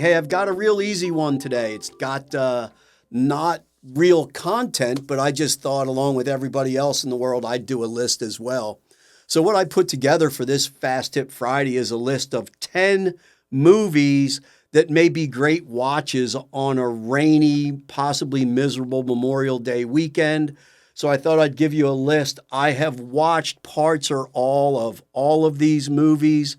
Hey, I've got a real easy one today. It's got not real content, but I just thought, along with everybody else in the world, I'd do a list as well. So, what I put together for this Fast Tip Friday is a list of 10 movies that may be great watches on a rainy, possibly miserable Memorial Day weekend. So, I thought I'd give you a list. I have watched parts or all of these movies.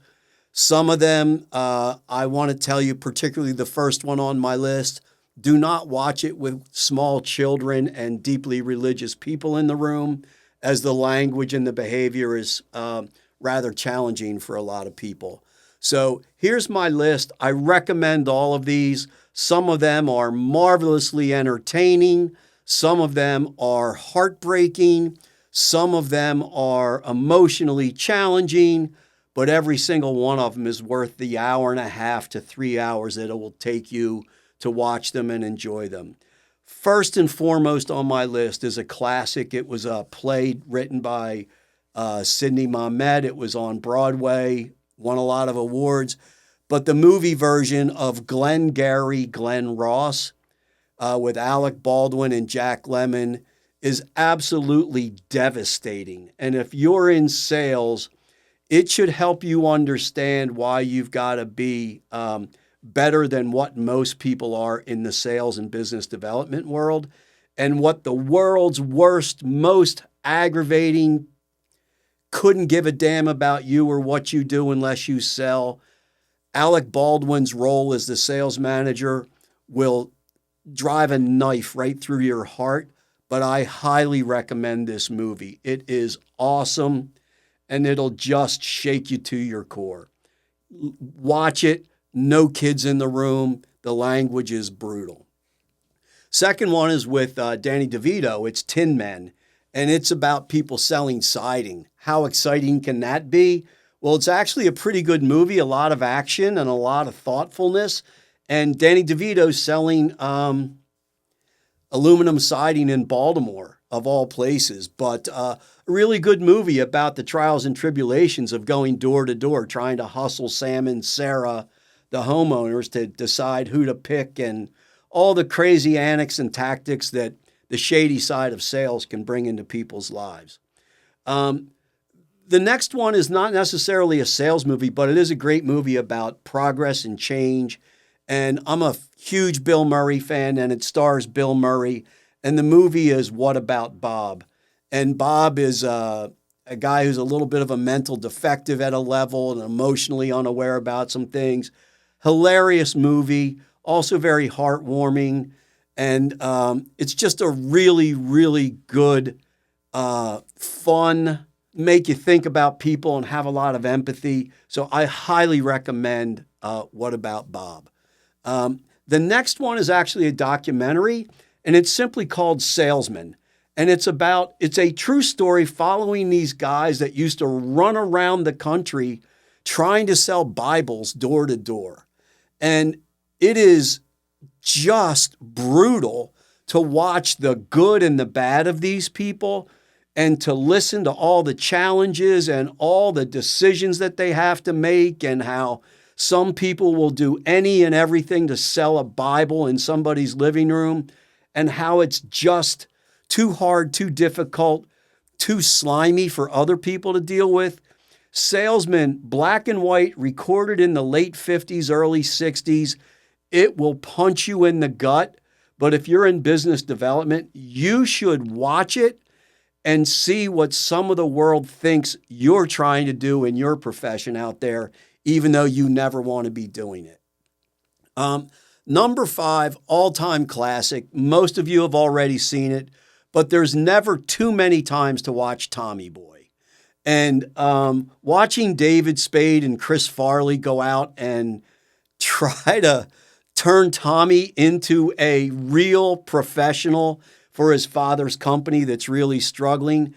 Some of them, I want to tell you, particularly the first one on my list, do not watch it with small children and deeply religious people in the room, as the language and the behavior is rather challenging for a lot of people. So here's my list. I recommend all of these. Some of them are marvelously entertaining. Some of them are heartbreaking. Some of them are emotionally challenging. But every single one of them is worth the hour and a half to 3 hours that it will take you to watch them and enjoy them. First and foremost on my list is a classic. It was a play written by Sidney Mamet. It was on Broadway, won a lot of awards. But the movie version of Glengarry Glen Ross with Alec Baldwin and Jack Lemmon is absolutely devastating. And if you're in sales, it should help you understand why you've got to be better than what most people are in the sales and business development world, and what the world's worst, most aggravating, couldn't give a damn about you or what you do unless you sell. Alec Baldwin's role as the sales manager will drive a knife right through your heart, but I highly recommend this movie. It is awesome. And it'll just shake you to your core. Watch it. No kids in the room. The language is brutal. Second one is with Danny DeVito. It's Tin Men, and it's about people selling siding. How exciting can that be? Well, it's actually a pretty good movie, a lot of action and a lot of thoughtfulness. And Danny DeVito's selling aluminum siding in Baltimore, of all places. But a really good movie about the trials and tribulations of going door to door, trying to hustle Sam and Sarah, the homeowners, to decide who to pick, and all the crazy antics and tactics that the shady side of sales can bring into people's lives. The next one is not necessarily a sales movie, but it is a great movie about progress and change. And I'm a huge Bill Murray fan, and it stars Bill Murray. And the movie is What About Bob? And Bob is a guy who's a little bit of a mental defective at a level and emotionally unaware about some things. Hilarious movie, also very heartwarming. And it's just a really, really good, fun, make you think about people and have a lot of empathy. So I highly recommend What About Bob? The next one is actually a documentary, and it's simply called Salesman. And it's a true story following these guys that used to run around the country trying to sell Bibles door to door. And it is just brutal to watch the good and the bad of these people, and to listen to all the challenges and all the decisions that they have to make, and how some people will do any and everything to sell a Bible in somebody's living room, and how it's just too hard, too difficult, too slimy for other people to deal with. Salesman, black and white, recorded in the late 50s, early 60s. It will punch you in the gut. But if you're in business development, you should watch it and see what some of the world thinks you're trying to do in your profession out there, even though you never want to be doing it. Number 5, all-time classic. Most of you have already seen it, but there's never too many times to watch Tommy Boy. And watching David Spade and Chris Farley go out and try to turn Tommy into a real professional for his father's company that's really struggling,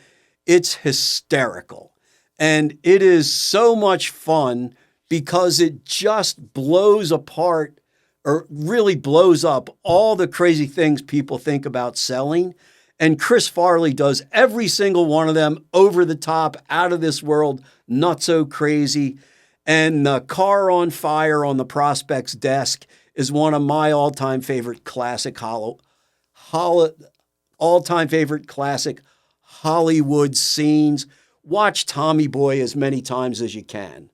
it's hysterical. And it is so much fun because it just blows apart, or really blows up, all the crazy things people think about selling. And Chris Farley does every single one of them over the top, out of this world, not so crazy. And Car on Fire on the Prospect's Desk is one of my all-time favorite classic Hollywood scenes. Watch Tommy Boy as many times as you can.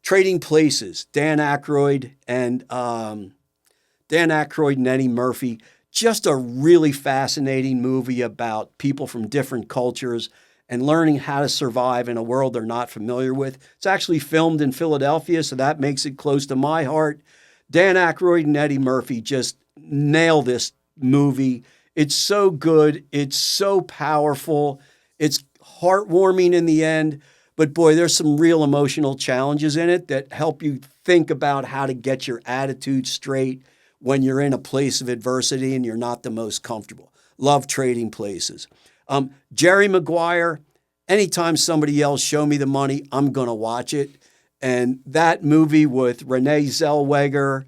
Trading Places, Dan Aykroyd and Eddie Murphy. Just a really fascinating movie about people from different cultures and learning how to survive in a world they're not familiar with. It's actually filmed in Philadelphia, so that makes it close to my heart. Dan Aykroyd and Eddie Murphy just nail this movie. It's so good. It's so powerful. It's heartwarming in the end. But boy, there's some real emotional challenges in it that help you think about how to get your attitude straight when you're in a place of adversity and you're not the most comfortable. Love Trading Places. Jerry Maguire, anytime somebody yells, "Show me the money," I'm going to watch it. And that movie with Renee Zellweger,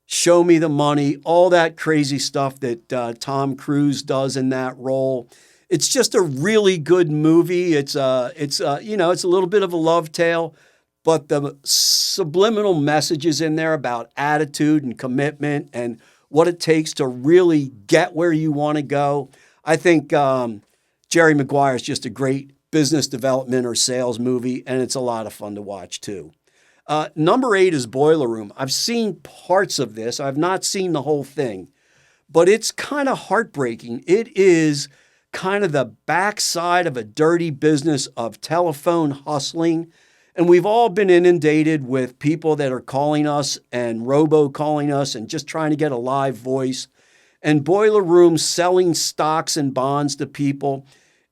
Show Me the Money, all that crazy stuff that Tom Cruise does in that role. It's just a really good movie. It's a little bit of a love tale, but the subliminal messages in there about attitude and commitment and what it takes to really get where you want to go. I think Jerry Maguire is just a great business development or sales movie, and it's a lot of fun to watch too. Number 8 is Boiler Room. I've seen parts of this. I've not seen the whole thing, but it's kind of heartbreaking. It is kind of the backside of a dirty business of telephone hustling. And we've all been inundated with people that are calling us and robo-calling us and just trying to get a live voice. And Boiler Room selling stocks and bonds to people.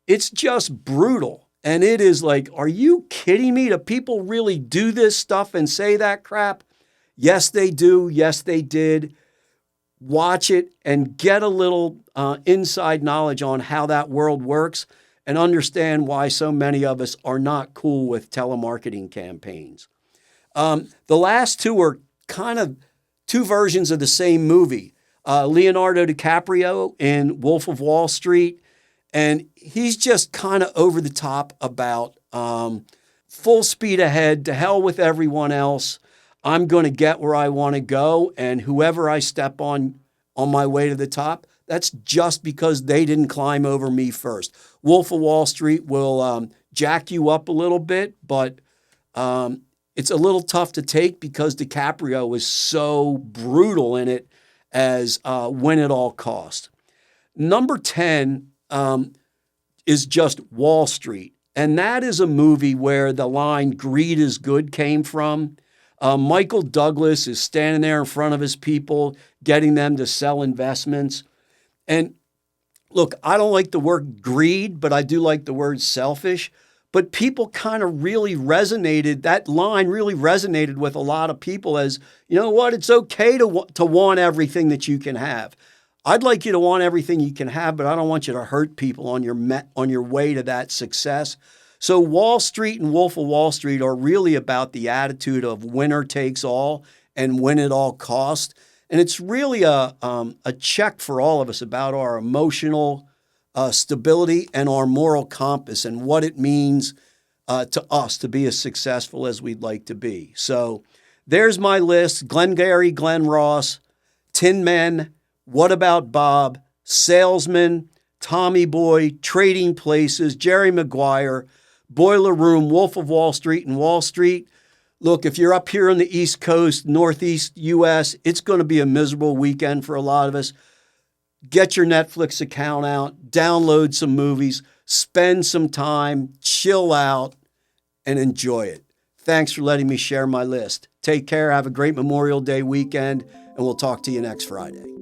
It's just brutal. And it is like, are you kidding me? Do people really do this stuff and say that crap? Yes, they do. Yes, they did. Watch it and get a little inside knowledge on how that world works and understand why so many of us are not cool with telemarketing campaigns. The last two are kind of two versions of the same movie. Leonardo DiCaprio in Wolf of Wall Street, and he's just kind of over the top about full speed ahead, to hell with everyone else. I'm going to get where I want to go, and whoever I step on my way to the top, that's just because they didn't climb over me first. Wolf of Wall Street will jack you up a little bit, but it's a little tough to take because DiCaprio was so brutal in it as Win at All Cost. Number 10 is just Wall Street, and that is a movie where the line "greed is good" came from. Michael Douglas is standing there in front of his people, getting them to sell investments. And look, I don't like the word greed, but I do like the word selfish. But people kind of really resonated, that line really resonated with a lot of people as, you know what, it's okay to want everything that you can have. I'd like you to want everything you can have, but I don't want you to hurt people on your way to that success. So Wall Street and Wolf of Wall Street are really about the attitude of winner takes all and win at all cost. And it's really a check for all of us about our emotional stability and our moral compass and what it means to us to be as successful as we'd like to be. So there's my list: Glengarry Glen Ross, Tin Men, What About Bob, Salesman, Tommy Boy, Trading Places, Jerry Maguire, Boiler Room, Wolf of Wall Street, and Wall Street. Look, if you're up here on the East Coast, Northeast U.S., it's going to be a miserable weekend for a lot of us. Get your Netflix account out, download some movies, spend some time, chill out, and enjoy it. Thanks for letting me share my list. Take care, have a great Memorial Day weekend, and we'll talk to you next Friday.